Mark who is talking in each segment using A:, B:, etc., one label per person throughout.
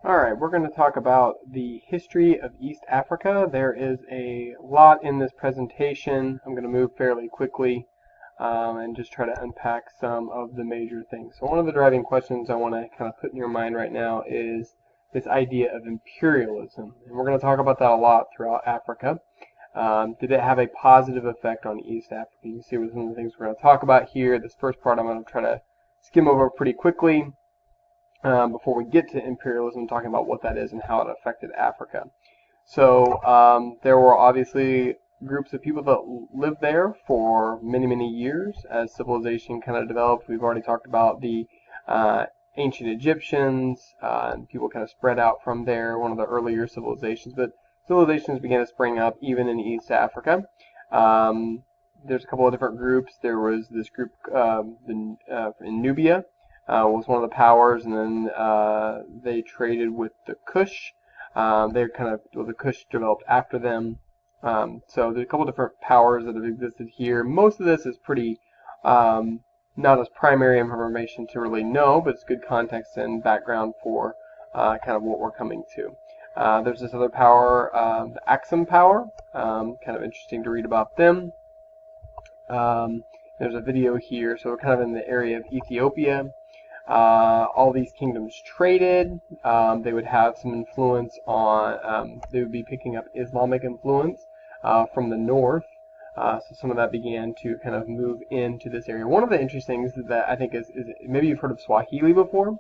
A: Alright, we're going to talk about the history of East Africa. There is a lot in this presentation. I'm going to move fairly quickly and just try to unpack some of the major things. So one of the driving questions I want to kind of put in your mind right now is this idea of imperialism. And we're going to talk about that a lot throughout Africa. Did it have a positive effect on East Africa? You can see what some of the things we're going to talk about here. This first part I'm going to try to skim over pretty quickly. Before we get to imperialism, talking about what that is and how it affected Africa. So there were obviously groups of people that lived there for many, many years as civilization kind of developed. We've already talked about the ancient Egyptians, and people kind of spread out from there, one of the earlier civilizations. But civilizations began to spring up even in East Africa. There's a couple of different groups. There was this group in Nubia. Was one of the powers, and then they traded with the Kush. The Kush developed after them. So there's a couple different powers that have existed here. Most of this is pretty not as primary information to really know, but it's good context and background for kind of what we're coming to. There's this other power, the Axum power. Kind of interesting to read about them. There's a video here, so we're kind of in the area of Ethiopia. All these kingdoms traded. They would have some influence on, they would be picking up Islamic influence from the north. So some of that began to kind of move into this area. One of the interesting things that I think is maybe you've heard of Swahili before.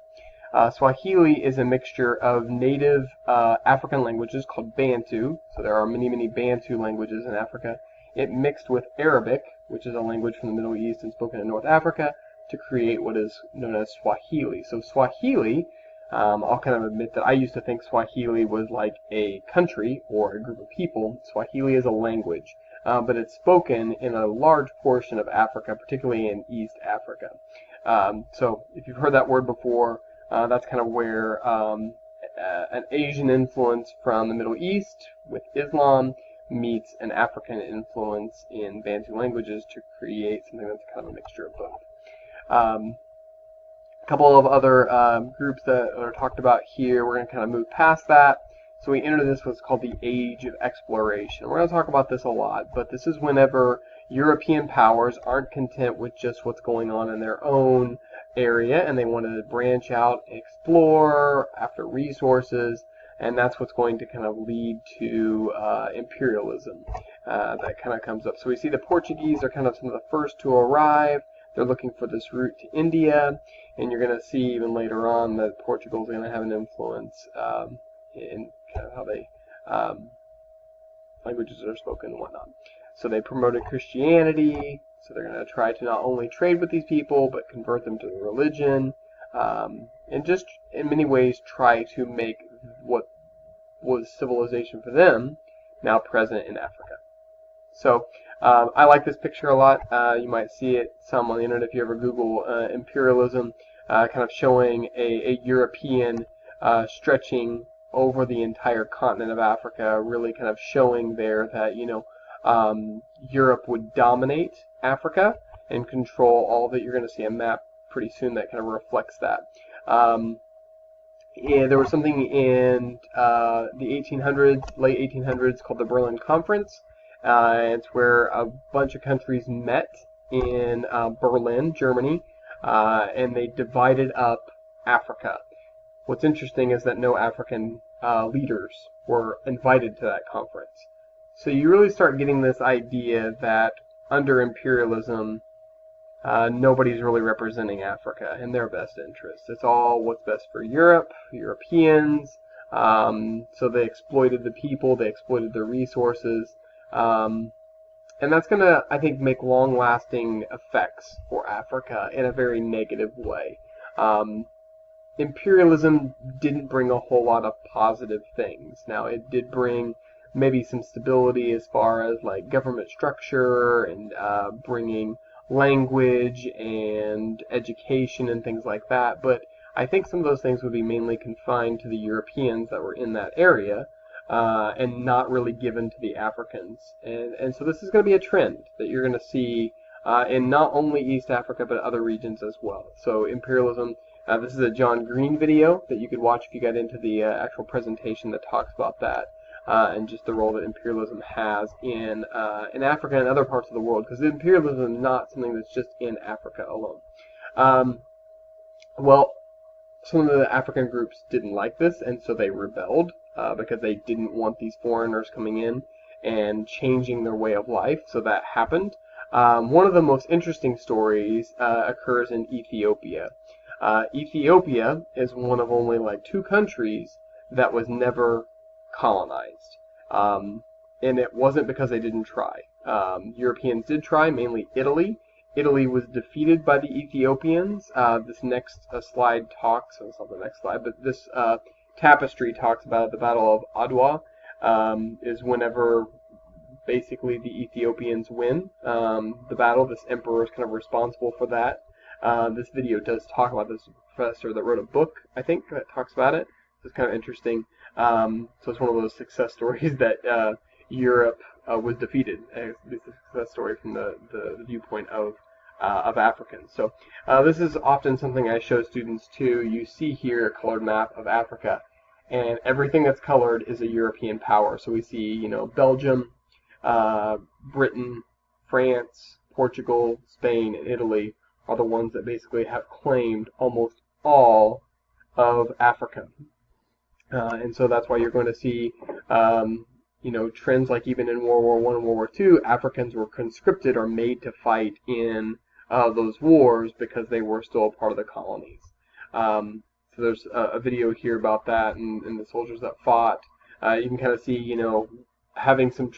A: Swahili is a mixture of native African languages called Bantu. So there are many, many Bantu languages in Africa. It mixed with Arabic, which is a language from the Middle East and spoken in North Africa, to create what is known as Swahili. So Swahili, I'll kind of admit that I used to think Swahili was like a country or a group of people. Swahili is a language, but it's spoken in a large portion of Africa, particularly in East Africa. So if you've heard that word before, that's kind of where an Asian influence from the Middle East with Islam meets an African influence in Bantu languages to create something that's kind of a mixture of both. A couple of other groups that are talked about here. We're going to kind of move past that. So we enter this what's called the Age of Exploration. We're going to talk about this a lot, but this is whenever European powers aren't content with just what's going on in their own area, and they want to branch out, explore after resources, and that's what's going to kind of lead to imperialism that kind of comes up. So we see the Portuguese are kind of some of the first to arrive. They're looking for this route to India, and you're going to see even later on that Portugal is going to have an influence in kind of how they languages are spoken and whatnot. So they promoted Christianity, so they're going to try to not only trade with these people, but convert them to the religion, and just in many ways try to make what was civilization for them now present in Africa. So I like this picture a lot. You might see it some on the internet if you ever Google imperialism, kind of showing a European stretching over the entire continent of Africa, really kind of showing there that, Europe would dominate Africa and control all of it. You're going to see a map pretty soon that kind of reflects that. And there was something in the 1800s, late 1800s, called the Berlin Conference. It's where a bunch of countries met in Berlin, Germany, and they divided up Africa. What's interesting is that no African leaders were invited to that conference. So you really start getting this idea that under imperialism, nobody's really representing Africa in their best interest. It's all what's best for Europe, Europeans. So they exploited the people, they exploited their resources. And that's going to, I think, make long-lasting effects for Africa in a very negative way. Imperialism didn't bring a whole lot of positive things. Now, it did bring maybe some stability as far as like government structure and bringing language and education and things like that. But I think some of those things would be mainly confined to the Europeans that were in that area. And not really given to the Africans. And so this is going to be a trend that you're going to see in not only East Africa, but other regions as well. So imperialism This is a John Green video that you could watch if you got into the actual presentation that talks about that and just the role that imperialism has in Africa and other parts of the world, because imperialism is not something that's just in Africa alone. Um, well, some of the African groups didn't like this, and so they rebelled because they didn't want these foreigners coming in and changing their way of life. So that happened. One of the most interesting stories occurs in Ethiopia. Ethiopia is one of only like 2 countries that was never colonized. Um, and it wasn't because they didn't try. Europeans did try, mainly Italy. Italy was defeated by the Ethiopians. This next slide talks, well, it's not the next slide, but this tapestry talks about the Battle of Adwa, is whenever basically the Ethiopians win the battle. This emperor is kind of responsible for that. This video does talk about this professor that wrote a book, I think, that talks about it. It's kind of interesting. So it's one of those success stories that Europe was defeated. It's a success story from the viewpoint of Africans. So this is often something I show students too. You see here a colored map of Africa, and everything that's colored is a European power. So we see, you know, Belgium, Britain, France, Portugal, Spain, and Italy are the ones that basically have claimed almost all of Africa. And so that's why you're going to see, you know, trends like even in World War I and World War II, Africans were conscripted or made to fight in those wars because they were still a part of the colonies. So there's a video here about that and the soldiers that fought. You can kind of see, you know, having some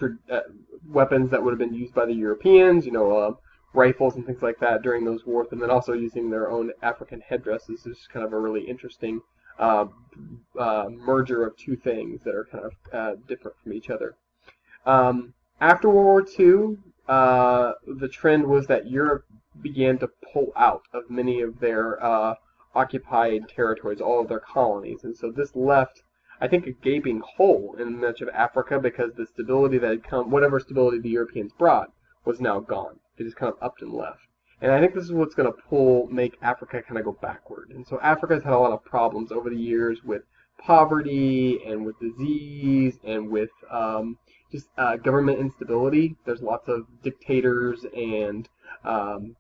A: weapons that would have been used by the Europeans, you know, rifles and things like that during those wars, and then also using their own African headdresses is kind of a really interesting merger of 2 things that are kind of different from each other. After World War II, the trend was that Europe began to pull out of many of their occupied territories, all of their colonies, and so this left, I think, a gaping hole in much of Africa because the stability that had come, whatever stability the Europeans brought, was now gone. It just kind of upped and left. And I think this is what's going to make Africa kind of go backward. And so Africa's had a lot of problems over the years with poverty and with disease and with just government instability. There's lots of dictators and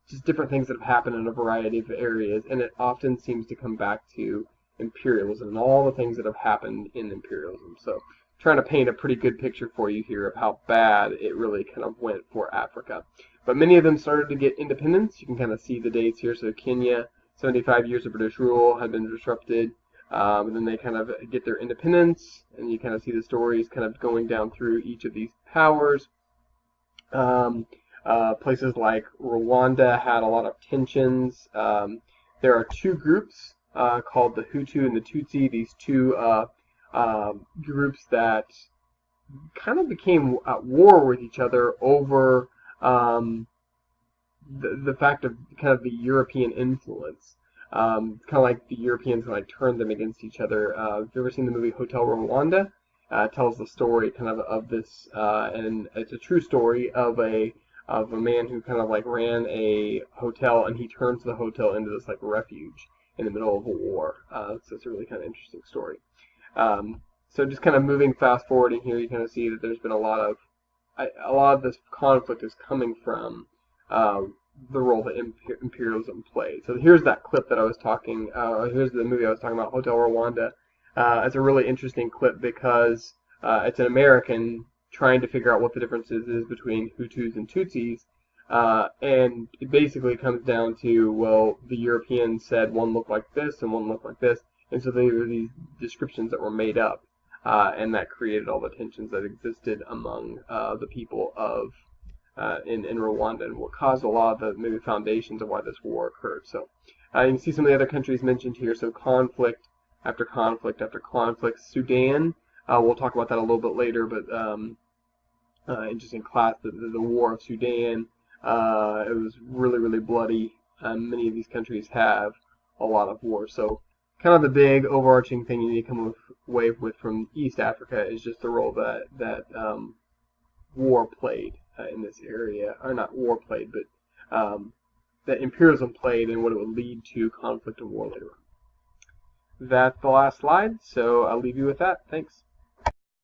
A: just different things that have happened in a variety of areas, and it often seems to come back to imperialism and all the things that have happened in imperialism. So trying to paint a pretty good picture for you here of how bad it really kind of went for Africa. But many of them started to get independence. You can kind of see the dates here. So Kenya, 75 years of British rule had been disrupted. And then they kind of get their independence, and you kind of see the stories kind of going down through each of these powers. Places like Rwanda had a lot of tensions. There are 2 groups called the Hutu and the Tutsi, these 2 groups that kind of became at war with each other over the fact of kind of the European influence. Kind of like the Europeans like turned them against each other. Have you ever seen the movie Hotel Rwanda? Tells the story kind of this, and it's a true story of a man who kind of like ran a hotel, and he turns the hotel into this like refuge in the middle of a war. So it's a really kind of interesting story. So just kind of moving fast forwarding here, you kind of see that there's been a lot of this conflict is coming from the role that imperialism played. So here's that clip that I was talking. Here's the movie I was talking about, Hotel Rwanda. It's a really interesting clip because it's an American trying to figure out what the differences is between Hutus and Tutsis, and it basically comes down to, well, the Europeans said one looked like this and one looked like this, and so they were these descriptions that were made up, and that created all the tensions that existed among the people of in Rwanda, and what caused a lot of the maybe foundations of why this war occurred. So you can see some of the other countries mentioned here. So conflict after conflict after conflict. Sudan, we'll talk about that a little bit later, but interesting class, the War of Sudan. It was really, really bloody. Many of these countries have a lot of wars. So kind of the big overarching thing you need to come away with from East Africa is just the role that war played in this area, or not war played, but that imperialism played and what it would lead to conflict and war later on. that's the last slide, so I'll leave you with that. Thanks.